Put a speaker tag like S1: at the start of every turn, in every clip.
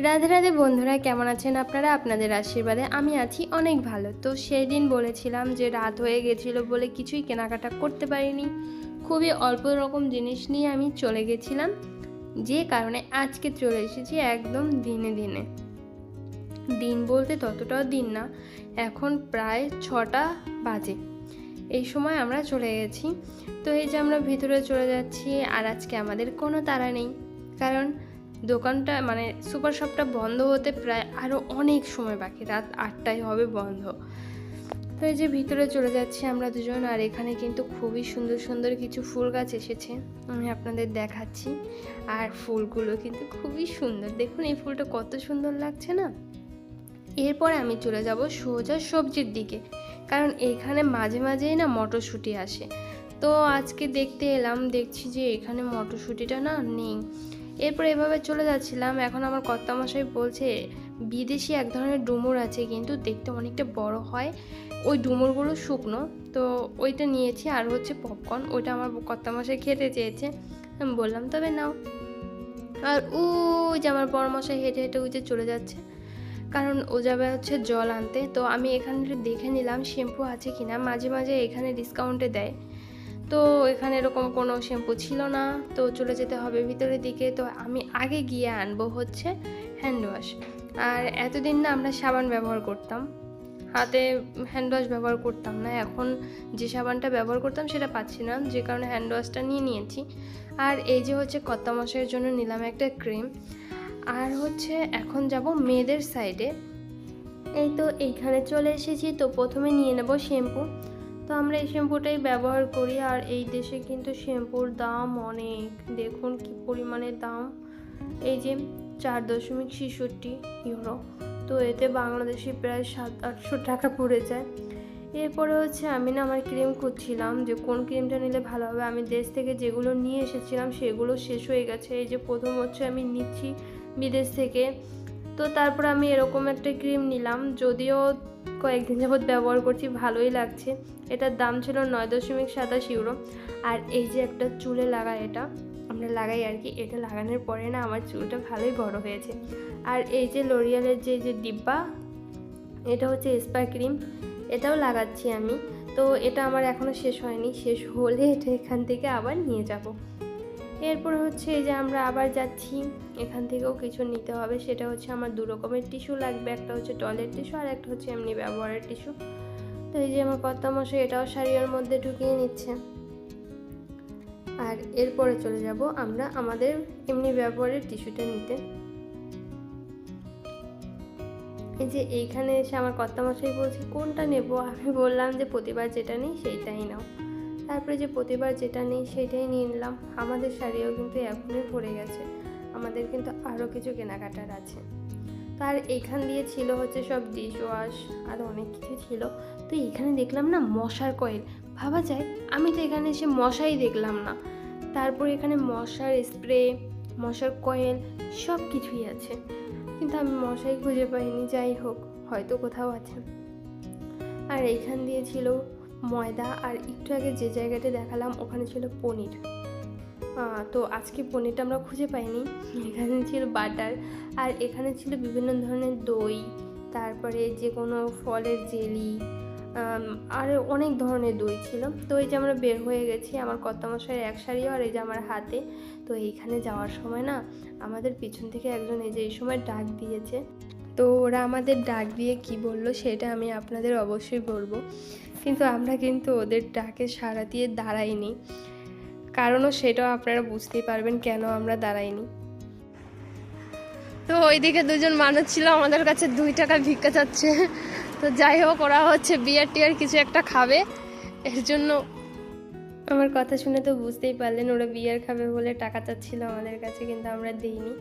S1: রাধে রাধে বন্ধুরা, কেমন আছেন আপনারা? আপনাদের আশীর্বাদে আমি আছি অনেক ভালো। তো সেই দিন বলেছিলাম যে রাত হয়ে গেছিলো বলে কিছুই কেনাকাটা করতে পারিনি, খুবই অল্প রকম জিনিস নিয়ে আমি চলে গেছিলাম, যে কারণে আজকে চলে এসেছি একদম দিনে দিনে। দিন বলতে ততটাও দিন না, এখন প্রায় 6টা বাজে। এই সময় আমরা চলে গেছি। তো এই যে আমরা ভিতরে চলে যাচ্ছি, আর আজকে আমাদের কোনো তাড়া নেই, কারণ দোকানটা মানে সুপার শপটা বন্ধ হতে প্রায় আরও অনেক সময় বাকি, রাত 8টায় হবে বন্ধ। তো এই যে ভিতরে চলে যাচ্ছি আমরা দুজন, আর এখানে কিন্তু খুবই সুন্দর সুন্দর কিছু ফুল গাছ এসেছে, আমি আপনাদের দেখাচ্ছি। আর ফুলগুলো কিন্তু খুবই সুন্দর, দেখুন এই ফুলটা কত সুন্দর লাগছে না। এরপরে আমি চলে যাব সোজা সবজির দিকে, কারণ এইখানে মাঝে মাঝেই না মটরশুঁটি আসে। তো আজকে দেখতে এলাম, দেখছি যে এখানে মটরশুঁটিটা না নেই। এরপর এভাবে চলে যাচ্ছিলাম, এখন আমার কর্তামশাই বলছে বিদেশি এক ধরনের ডুমুর আছে, কিন্তু দেখতে অনেকটা বড় হয়, ওই ডুমুরগুলো শুকনো, তো ওইটা নিয়েছি। আর হচ্ছে পপকর্ন, ওইটা আমার কর্তামশাই খেতে চেয়েছে, আমি বললাম তবে নাও। আর ওই যে আমার বড়মশাই হেঁটে হেঁটে ওই যে চলে যাচ্ছে, কারণ ও যাবে হচ্ছে জল আনতে। তো আমি এখানে দেখে নিলাম শ্যাম্পু আছে কিনা, মাঝে মাঝে এখানে ডিসকাউন্টে দেয়। তো এখানে এরকম কোনো শ্যাম্পু ছিল না, তো চলে যেতে হবে ভিতরের দিকে। তো আমি আগে গিয়ে আনবো হচ্ছে হ্যান্ড ওয়াশ। আর এতদিন না আমরা সাবান ব্যবহার করতাম, হাতে হ্যান্ড ওয়াশ ব্যবহার করতাম না। এখন যে সাবানটা ব্যবহার করতাম সেটা পাচ্ছি না, যে কারণে হ্যান্ড ওয়াশটা নিয়ে নিয়েছি। আর এই যে হচ্ছে কর্তামশাইয়ের জন্য নিলাম একটা ক্রিম। আর হচ্ছে এখন যাব মেয়েদের সাইডে। এই তো এইখানে চলে এসেছি, তো প্রথমে নিয়ে নেব শ্যাম্পু। তো আমরা এই শ্যাম্পুটাই ব্যবহার করি, আর এই দেশে কিন্তু শ্যাম্পুর দাম অনেক, দেখুন কি পরিমাণে দাম। এই যে 4.66 ইউরো, তো এতে বাংলাদেশি প্রায় 700-800 টাকা পড়ে যায়। এরপরে হচ্ছে আমি না আমার ক্রিম খুঁজছিলাম যে কোন ক্রিমটা নিলে ভালো হবে। আমি দেশ থেকে যেগুলো নিয়ে এসেছিলাম সেগুলো শেষ হয়ে গেছে। এই যে প্রথম হচ্ছে আমি নিচ্ছি বিদেশ থেকে, তো তারপর আমি এরকম একটা ক্রিম নিলাম, যদিও কয়েকদিন যাবৎ ব্যবহার করছি, ভালোই লাগছে। এটার দাম ছিল 9.27 ইউরো। আর এই যে একটা চুলে লাগায়, এটা আমরা লাগাই আর কি, এটা লাগানোর পরে না আমার চুলটা ভালোই বড় হয়েছে। আর এই যে লরিয়ালের যে ডিব্বা, এটা হচ্ছে স্পা ক্রিম, এটাও লাগাচ্ছি আমি। তো এটা আমার এখনও শেষ হয়নি, শেষ হলে এটা এখান থেকে আবার নিয়ে যাব। এরপর হচ্ছে এই যে আমরা আবার যাচ্ছি, এখান থেকেও কিছু নিতে হবে। সেটা হচ্ছে আমার 2 রকমের টিস্যু লাগবে, একটা হচ্ছে টয়লেট টিস্যু আর একটা হচ্ছে এমনি ব্যবহারের টিস্যু। তো এই যে আমার কর্তামশাই এটাও শাড়ির মধ্যে ঢুকিয়ে নিচ্ছে। আর এরপরে চলে যাব আমরা আমাদের এমনি ব্যবহারের টিস্যুটা নিতে। এই যে এইখানে এসে আমার কর্তামশাই বলছে কোনটা নেব, আমি বললাম যে প্রতিবার যেটা নেই সেইটাই নাও। তারপরে যে প্রতিবার যেটা নেই সেটাই নিয়ে নিলাম। আমাদের শাড়িও কিন্তু এখনই পড়ে গেছে, আমাদের কিন্তু আরও কিছু কেনাকাটার আছে। তার এখান দিয়ে ছিল হচ্ছে সব ডিশ ওয়াশ, আরও অনেক কিছু ছিল। তো এখানে দেখলাম না মশার কয়েল, ভাবা যায় আমি তো এখানে এসে মশাই দেখলাম না। তারপর এখানে মশার স্প্রে, মশার কয়েল সব কিছুই আছে, কিন্তু আমি মশাই খুঁজে পাইনি। যাই হোক, হয়তো কোথাও আছে। আর এইখান দিয়ে ছিল ময়দা, আর একটু আগে যে জায়গাটা দেখালাম ওখানে ছিল পনির। তো আজকে পনিরটা আমরা খুঁজে পাইনি। এখানে ছিল বাটার, আর এখানে ছিল বিভিন্ন ধরনের দই, তারপরে যে কোনো ফলের জেলি, আর অনেক ধরনের দই ছিল। তো এই যে আমরা বের হয়ে গেছি, আমার কর্তামশাইয়ের এক শাড়িও আর এই যে আমার হাতে। তো এইখানে যাওয়ার সময় না আমাদের পিছন থেকে একজন এই যে এই সময় ডাক দিয়েছে। তো ওরা আমাদের ডাক দিয়ে কি বললো সেটা আমি আপনাদের অবশ্যই বলবো, কিন্তু আমরা কিন্তু ওদের ডাকে সাড়া দিয়ে দাঁড়াইনি, কারণও সেটাও আপনারা বুঝতেই পারবেন কেন আমরা দাঁড়াইনি। তো ওইদিকে দুজন মানুষ ছিল আমাদের কাছে 2 টাকা ভিক্ষা চাচ্ছে। তো যাই হোক, ওরা হচ্ছে বিয়ার টিয়ার কিছু একটা খাবে, এর জন্য আমার কথা শুনে তো বুঝতেই পারলেন ওরা বিয়ার খাবে বলে টাকা চাচ্ছিল আমাদের কাছে, কিন্তু আমরা দিইনি।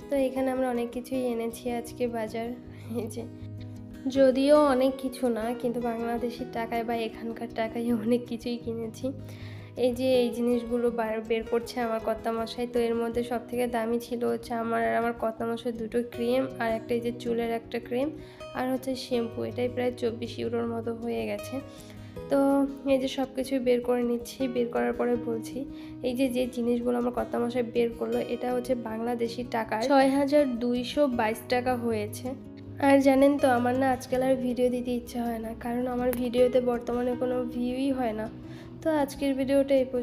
S1: তো এখানে আমরা অনেক কিছুই এনেছি আজকে বাজার, এই যে যদিও অনেক কিছু না, কিন্তু বাংলাদেশের টাকায় বা এখানকার টাকায় অনেক কিছুই কিনেছি। এই যে এই জিনিসগুলো বের করছে আমার কর্তামশাই। তো এর মধ্যে সব থেকে দামি ছিল হচ্ছে আমার আর আমার কর্তামশাই 2টো ক্রিম, আর একটা এই যে চুলের একটা ক্রিম, আর হচ্ছে শ্যাম্পু, এটাই প্রায় 24 ইউরোর মতো হয়ে গেছে। তো এই যে সব কিছুই বের করে নিচ্ছি, বের করার পরে বলছি এই যে যে জিনিসগুলো আমার কর্তামশাই বের করলো এটা হচ্ছে বাংলাদেশি টাকায় ৬,২২২ টাকা হয়েছে। আর জানেন তো আমার না আজকাল আর ভিডিও দিতে ইচ্ছা হয় না, কারণ আমার ভিডিওতে বর্তমানে কোনো ভিউই হয় না। তো আজকের ভিডিওটা এই পর্যন্ত।